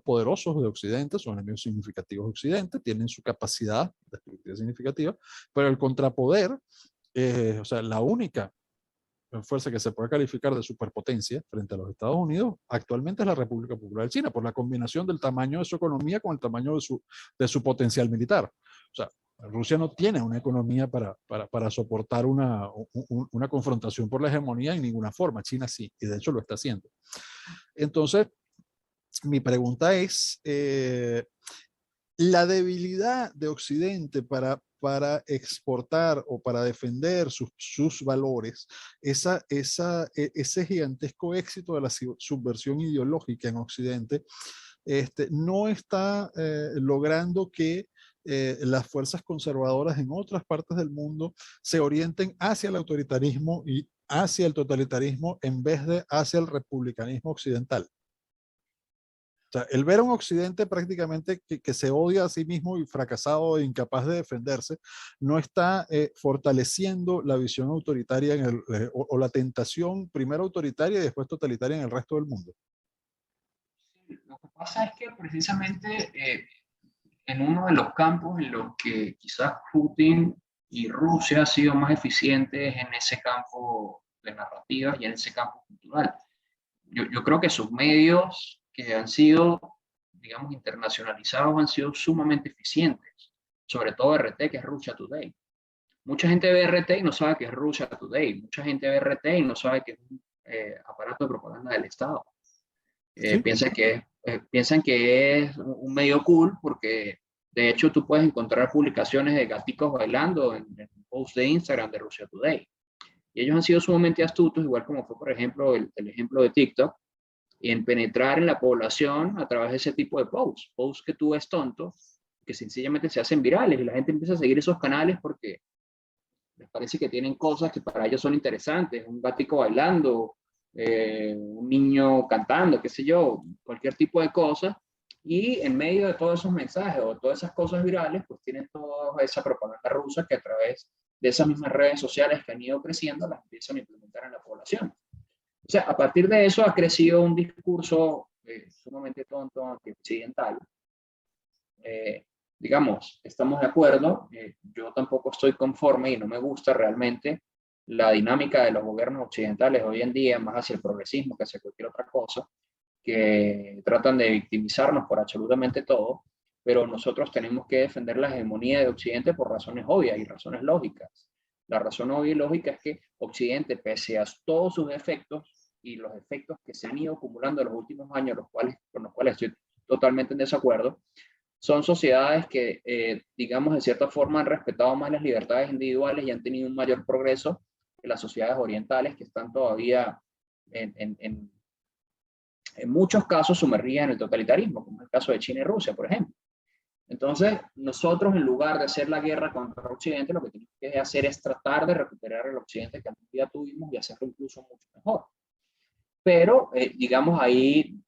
poderosos de Occidente, son enemigos significativos de Occidente, tienen su capacidad destructiva significativa, pero el contrapoder, o sea, la única fuerza que se puede calificar de superpotencia frente a los Estados Unidos actualmente es la República Popular de China, por la combinación del tamaño de su economía con el tamaño de su potencial militar. O sea, Rusia no tiene una economía para soportar una confrontación por la hegemonía en ninguna forma. China sí, y de hecho lo está haciendo. Entonces, mi pregunta es, la debilidad de Occidente para exportar o para defender sus valores, ese gigantesco éxito de la subversión ideológica en Occidente, no está logrando que las fuerzas conservadoras en otras partes del mundo se orienten hacia el autoritarismo y hacia el totalitarismo en vez de hacia el republicanismo occidental. O sea, el ver a un Occidente prácticamente que se odia a sí mismo y fracasado e incapaz de defenderse, no está fortaleciendo la visión autoritaria o la tentación primero autoritaria y después totalitaria en el resto del mundo. Lo que pasa es que precisamente en uno de los campos en los que quizás Putin y Rusia han sido más eficientes, en ese campo de narrativas y en ese campo cultural. Yo creo que sus medios que han sido, digamos, internacionalizados han sido sumamente eficientes, sobre todo RT, que es Russia Today. Mucha gente ve RT y no sabe que es Russia Today. Mucha gente ve RT y no sabe que es un aparato de propaganda del Estado. ¿Sí? Piensan que es un medio cool, porque de hecho tú puedes encontrar publicaciones de gaticos bailando en post de Instagram de Russia Today. Y ellos han sido sumamente astutos, igual como fue, por ejemplo, el ejemplo de TikTok, y en penetrar en la población a través de ese tipo de posts que tú ves tontos, que sencillamente se hacen virales y la gente empieza a seguir esos canales porque les parece que tienen cosas que para ellos son interesantes, un gatico bailando, un niño cantando, qué sé yo, cualquier tipo de cosa, y en medio de todos esos mensajes o todas esas cosas virales, pues tienen toda esa propaganda rusa que a través de esas mismas redes sociales que han ido creciendo, las empiezan a implementar en la población. O sea, a partir de eso ha crecido un discurso sumamente tonto, antioccidental. Eh, digamos, estamos de acuerdo, yo tampoco estoy conforme y no me gusta realmente la dinámica de los gobiernos occidentales hoy en día, más hacia el progresismo que hacia cualquier otra cosa, que tratan de victimizarnos por absolutamente todo, pero nosotros tenemos que defender la hegemonía de Occidente por razones obvias y razones lógicas. La razón obvia y lógica es que Occidente, pese a todos sus defectos y los efectos que se han ido acumulando en los últimos años, con los cuales estoy totalmente en desacuerdo, son sociedades que, digamos, de cierta forma han respetado más las libertades individuales y han tenido un mayor progreso que las sociedades orientales que están todavía en muchos casos sumergidas en el totalitarismo, como es el caso de China y Rusia, por ejemplo. Entonces, nosotros en lugar de hacer la guerra contra Occidente, lo que tenemos que hacer es tratar de recuperar el Occidente que algún día tuvimos y hacerlo incluso mucho mejor. Pero, digamos, ahí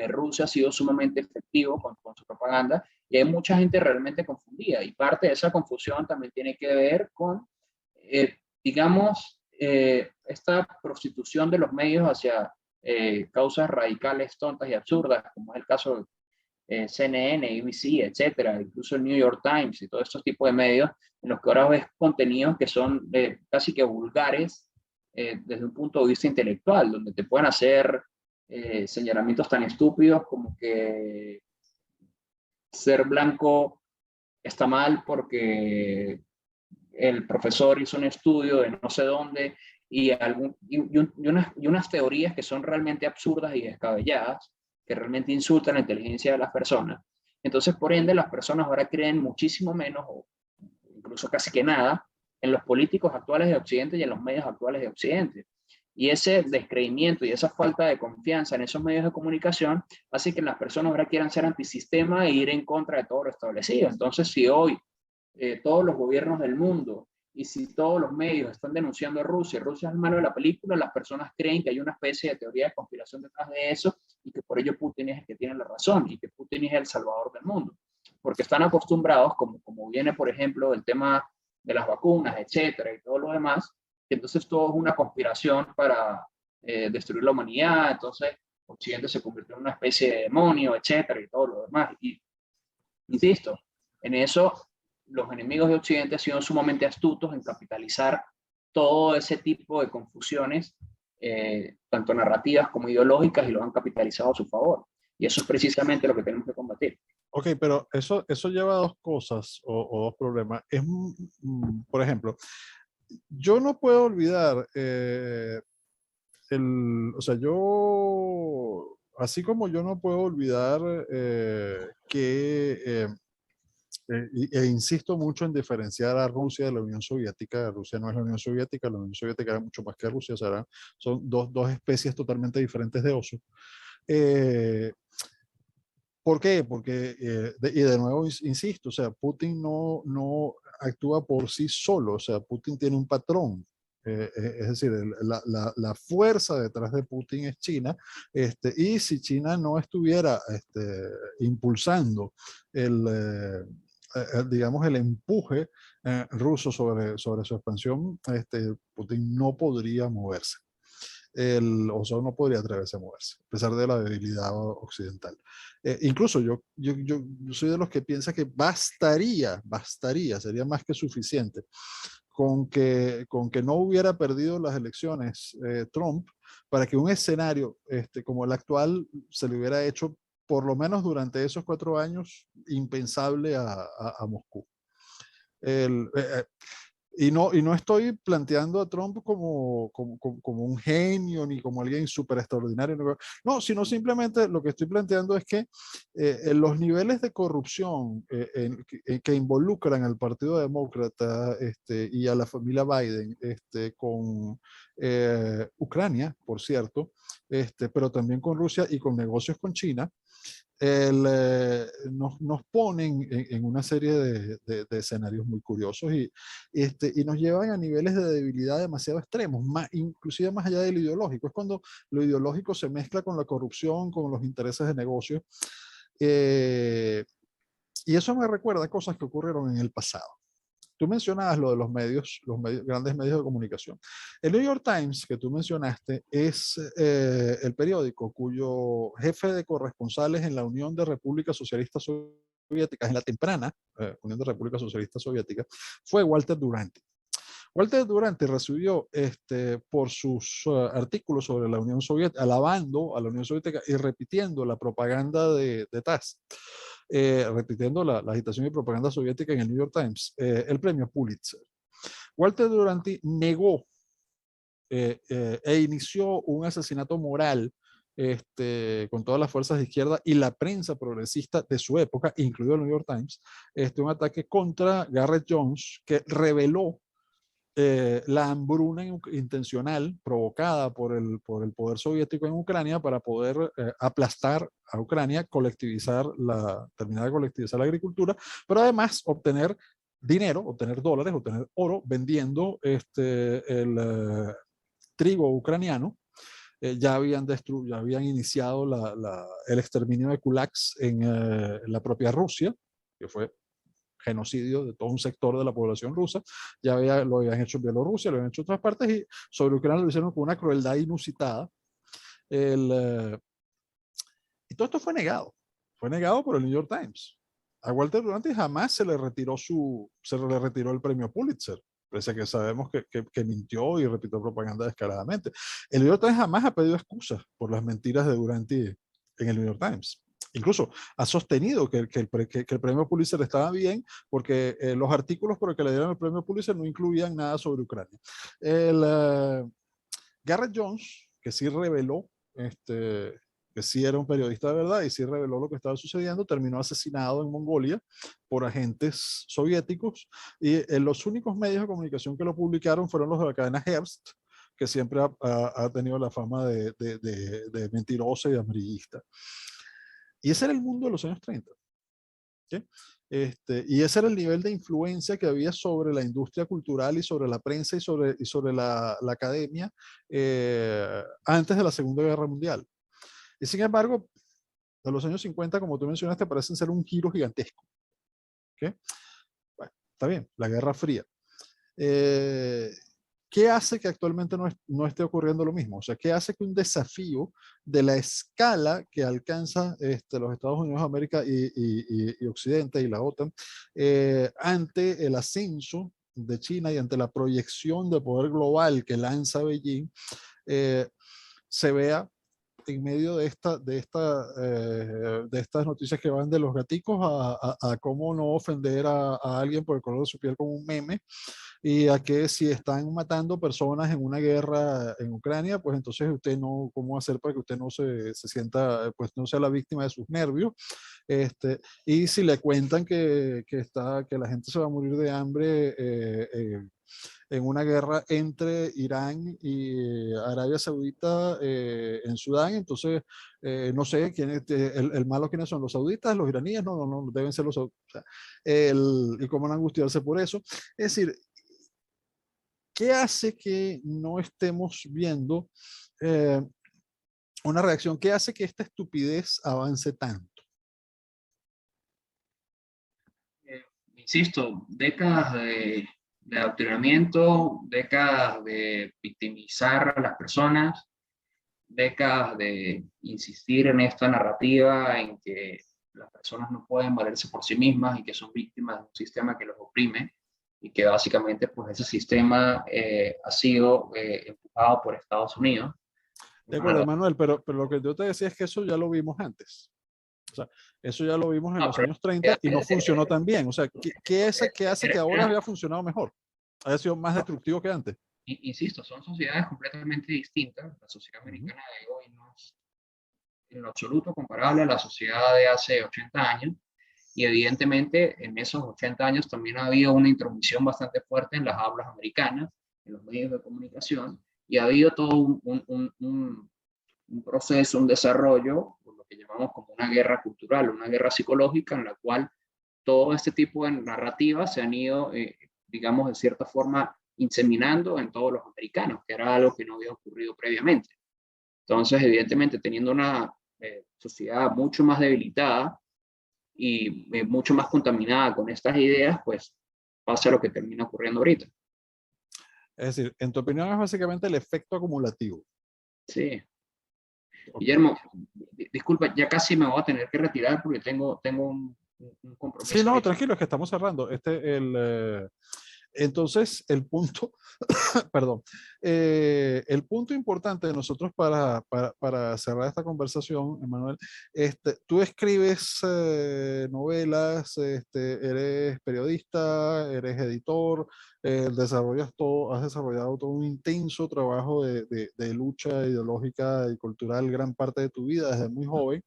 Rusia ha sido sumamente efectivo con su propaganda y hay mucha gente realmente confundida. Y parte de esa confusión también tiene que ver con, digamos, esta prostitución de los medios hacia causas radicales, tontas y absurdas, como es el caso de CNN, ABC, etcétera, incluso el New York Times y todos estos tipos de medios, en los que ahora ves contenidos que son casi que vulgares desde un punto de vista intelectual, donde te pueden hacer señalamientos tan estúpidos como que ser blanco está mal porque el profesor hizo un estudio de no sé dónde y unas teorías que son realmente absurdas y descabelladas, que realmente insultan la inteligencia de las personas. Entonces, por ende, las personas ahora creen muchísimo menos, o incluso casi que nada, en los políticos actuales de Occidente y en los medios actuales de Occidente. Y ese descreimiento y esa falta de confianza en esos medios de comunicación hace que las personas ahora quieran ser antisistema e ir en contra de todo lo establecido. Entonces, si hoy todos los gobiernos del mundo y si todos los medios están denunciando a Rusia, Rusia es el malo de la película, las personas creen que hay una especie de teoría de conspiración detrás de eso y que por ello Putin es el que tiene la razón y que Putin es el salvador del mundo. Porque están acostumbrados, como viene por ejemplo el tema de las vacunas, etcétera, y todo lo demás, que entonces todo es una conspiración para destruir la humanidad, entonces Occidente se convirtió en una especie de demonio, etcétera, y todo lo demás. Y insisto, en eso los enemigos de Occidente han sido sumamente astutos en capitalizar todo ese tipo de confusiones, tanto narrativas como ideológicas, y lo han capitalizado a su favor. Y eso es precisamente lo que tenemos que combatir. Ok, pero eso lleva a dos cosas o dos problemas. Por ejemplo, yo no puedo olvidar o sea, así como yo no puedo olvidar e insisto mucho en diferenciar a Rusia de la Unión Soviética. Rusia no es la Unión Soviética, la Unión Soviética era mucho más que Rusia, o sea, son dos especies totalmente diferentes de oso. Eh, ¿Por qué? Porque, y de nuevo insisto, o sea, Putin no actúa por sí solo, o sea, Putin tiene un patrón. Es decir, la fuerza detrás de Putin es China, y si China no estuviera impulsando digamos, el empuje ruso sobre su expansión, Putin no podría moverse. El oso no podría atreverse a moverse, a pesar de la debilidad occidental. Incluso yo soy de los que piensa que bastaría, sería más que suficiente con que no hubiera perdido las elecciones Trump para que un escenario como el actual se le hubiera hecho, por lo menos durante esos 4 años, impensable a Moscú. El, y no estoy planteando a Trump como un genio ni como alguien súper extraordinario. No, sino simplemente lo que estoy planteando es que en los niveles de corrupción que involucran al Partido Demócrata y a la familia Biden Ucrania, por cierto, pero también con Rusia y con negocios con China, nos ponen en una serie de escenarios muy curiosos y nos llevan a niveles de debilidad demasiado extremos, inclusive más allá de lo ideológico. Es cuando lo ideológico se mezcla con la corrupción, con los intereses de negocio. Y eso me recuerda a cosas que ocurrieron en el pasado. Tú mencionabas lo de los medios, grandes medios de comunicación. El New York Times, que tú mencionaste, es el periódico cuyo jefe de corresponsales en la Unión de Repúblicas Socialistas Soviéticas, en la temprana Unión de Repúblicas Socialistas Soviéticas, fue Walter Duranty. Walter Duranty recibió por sus artículos sobre la Unión Soviética, alabando a la Unión Soviética y repitiendo la propaganda de TASS, repitiendo la agitación y propaganda soviética en el New York Times, el premio Pulitzer. Walter Duranty negó e inició un asesinato moral con todas las fuerzas de izquierda y la prensa progresista de su época, incluido el New York Times, un ataque contra Garrett Jones que reveló la hambruna intencional provocada por el poder soviético en Ucrania para poder aplastar a Ucrania, terminar de colectivizar la agricultura, pero además obtener dinero, obtener dólares, obtener oro vendiendo el trigo ucraniano. Ya habían iniciado el exterminio de kulaks en la propia Rusia, que fue genocidio de todo un sector de la población rusa. Lo habían hecho en Bielorrusia, lo habían hecho en otras partes, y sobre Ucrania lo hicieron con una crueldad inusitada. Y todo esto fue negado por el New York Times. A Walter Duranty jamás se le retiró el premio Pulitzer, pese a que sabemos que mintió y repitió propaganda descaradamente. El New York Times jamás ha pedido excusas por las mentiras de Duranty en el New York Times. Incluso ha sostenido que el premio Pulitzer estaba bien porque los artículos por el que le dieron el premio Pulitzer no incluían nada sobre Ucrania. Garrett Jones, que sí reveló que sí era un periodista de verdad y sí reveló lo que estaba sucediendo, terminó asesinado en Mongolia por agentes soviéticos, y los únicos medios de comunicación que lo publicaron fueron los de la cadena Hearst, que siempre ha tenido la fama de mentirosa y de amarillista. Y ese era el mundo de los años 30. ¿Sí? Y ese era el nivel de influencia que había sobre la industria cultural y sobre la prensa y sobre la academia antes de la Segunda Guerra Mundial. Y sin embargo, de los años 50, como tú mencionaste, parecen ser un giro gigantesco. ¿Okay? Bueno, está bien, la Guerra Fría. ¿Qué hace que actualmente no esté ocurriendo lo mismo? O sea, ¿qué hace que un desafío de la escala que alcanza los Estados Unidos de América y Occidente y la OTAN ante el ascenso de China y ante la proyección de poder global que lanza Beijing, se vea en medio de estas noticias que van de los gaticos a cómo no ofender a alguien por el color de su piel con un meme, y a que si están matando personas en una guerra en Ucrania, pues entonces usted no, ¿cómo hacer para que usted no se sienta, pues no sea la víctima de sus nervios? Y si le cuentan que la gente se va a morir de hambre en una guerra entre Irán y Arabia Saudita en Sudán, entonces no sé el malo quiénes son, los sauditas, los iraníes, no deben ser los sauditas. O sea, y cómo no angustiarse por eso. Es decir, ¿qué hace que no estemos viendo una reacción? ¿Qué hace que esta estupidez avance tanto? Insisto, décadas de adoctrinamiento, décadas de victimizar a las personas, décadas de insistir en esta narrativa en que las personas no pueden valerse por sí mismas y que son víctimas de un sistema que los oprime, y que básicamente pues ese sistema ha sido empujado por Estados Unidos. De acuerdo, Manuel, pero lo que yo te decía es que eso ya lo vimos antes. O sea, eso ya lo vimos en los años 30 y no funcionó tan bien. O sea, ¿qué hace que ahora haya funcionado mejor? Haya sido más destructivo que antes. Insisto, son sociedades completamente distintas. La sociedad americana de hoy no es en lo absoluto comparable a la sociedad de hace 80 años. Y evidentemente en esos 80 años también ha habido una intromisión bastante fuerte en las hablas americanas, en los medios de comunicación, y ha habido todo un proceso, un desarrollo, lo que llamamos como una guerra cultural, una guerra psicológica en la cual todo este tipo de narrativas se han ido, digamos, de cierta forma inseminando en todos los americanos, que era algo que no había ocurrido previamente. Entonces, evidentemente, teniendo una sociedad mucho más debilitada y mucho más contaminada con estas ideas, pues pasa lo que termina ocurriendo ahorita. Es decir, en tu opinión es básicamente el efecto acumulativo. Sí. Ok. Guillermo, disculpa, ya casi me voy a tener que retirar porque tengo un Sí, compromiso no, ahorita. tranquilo, es que estamos cerrando. Entonces, el punto, perdón, el punto importante de nosotros para cerrar esta conversación, Emanuel, tú escribes novelas, eres periodista, eres editor, has desarrollado todo un intenso trabajo de lucha ideológica y cultural gran parte de tu vida desde muy joven.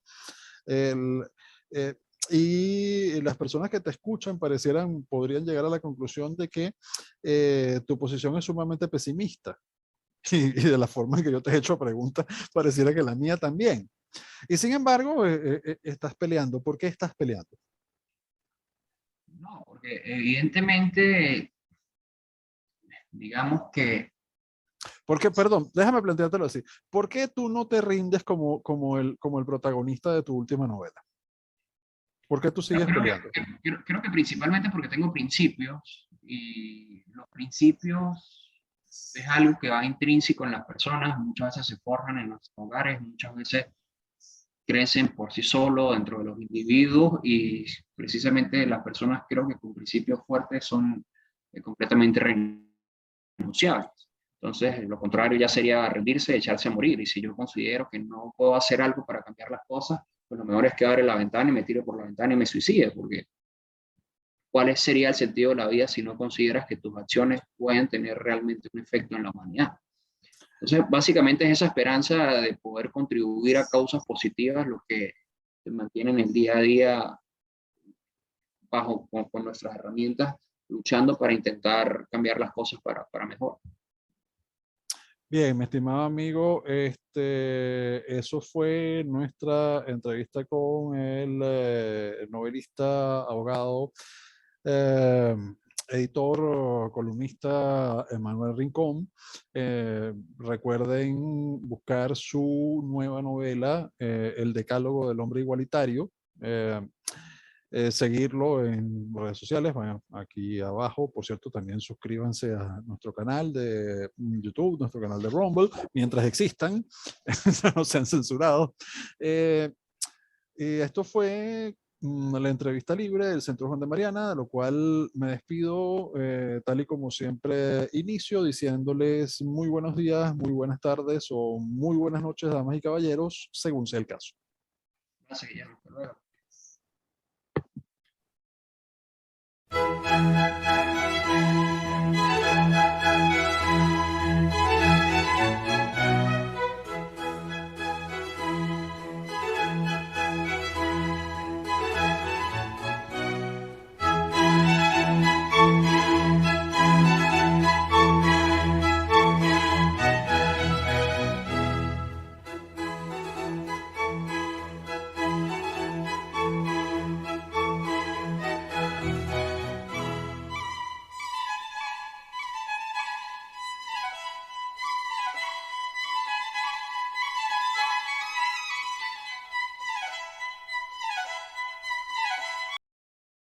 El, eh, y las personas que te escuchan podrían llegar a la conclusión de que tu posición es sumamente pesimista. Y de la forma en que yo te he hecho preguntas, pareciera que la mía también. Y sin embargo, estás peleando. ¿Por qué estás peleando? No, porque evidentemente, digamos que Porque, perdón, déjame planteártelo así. ¿Por qué tú no te rindes como el protagonista de tu última novela? ¿Por qué tú no, sigues peleando? creo que principalmente porque tengo principios y los principios es algo que va intrínseco en las personas, muchas veces se forjan en los hogares, muchas veces crecen por sí solos dentro de los individuos y precisamente las personas creo que con principios fuertes son completamente renunciables. Entonces, lo contrario ya sería rendirse, echarse a morir. Y si yo considero que no puedo hacer algo para cambiar las cosas, pues lo mejor es que abra la ventana y me tire por la ventana y me suicide, porque ¿cuál sería el sentido de la vida si no consideras que tus acciones pueden tener realmente un efecto en la humanidad? Entonces, básicamente es esa esperanza de poder contribuir a causas positivas lo que te mantienen el día a día con nuestras herramientas, luchando para intentar cambiar las cosas para mejor. Bien, mi estimado amigo, eso fue nuestra entrevista con el novelista, abogado, eh, editor, columnista Emanuel Rincón. Recuerden buscar su nueva novela, El Decálogo del Hombre Igualitario. Eh, Seguirlo en redes sociales. Bueno, aquí abajo, por cierto, también suscríbanse a nuestro canal de YouTube, nuestro canal de Rumble, mientras existan, no sean censurados. Y esto fue la entrevista libre del Centro Juan de Mariana, de lo cual me despido, tal y como siempre inicio, diciéndoles muy buenos días, muy buenas tardes o muy buenas noches, damas y caballeros, según sea el caso. Gracias, Guillermo. Hasta luego.